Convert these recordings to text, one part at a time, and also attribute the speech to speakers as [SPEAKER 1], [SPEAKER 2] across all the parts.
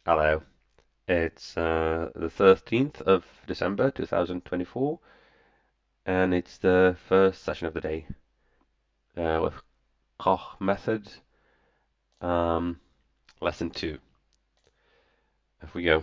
[SPEAKER 1] Hello. It's the 13th of December 2024, and it's the first session of the day with Koch Method, um, lesson 2. If we go.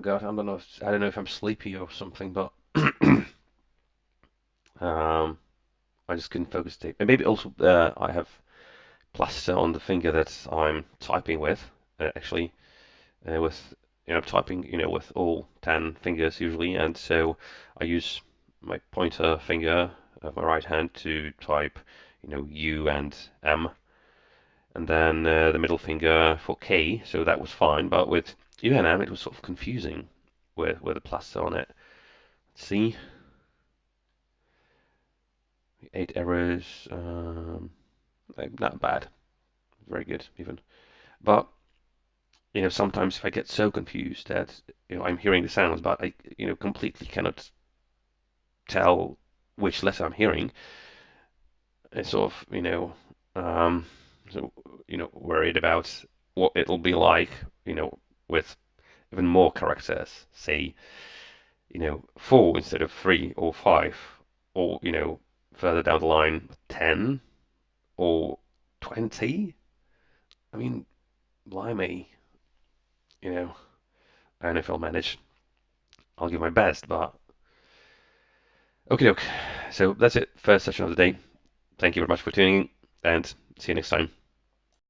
[SPEAKER 1] God, I don't know if I'm sleepy or something, but um, I just couldn't focus. And maybe also I have plaster on the finger that I'm typing with, actually, with typing with all 10 fingers usually, and so I use my pointer finger of my right hand to type U and M, and then the middle finger for K. So that was fine, but with U and M it was sort of confusing with the plaster on it. See, 8 errors, like, not bad, very good even. But sometimes if I get so confused that I'm hearing the sounds, but I completely cannot tell which letter I'm hearing, it's sort of um, so, worried about what it'll be like with even more characters, say 4 instead of 3 or 5, or further down the line 10 or 20. I mean, blimey, you know, I don't know if I'll manage. I'll give my best, but okay, doke. So that's it. First session of the day. Thank you very much for tuning in, and see you next time.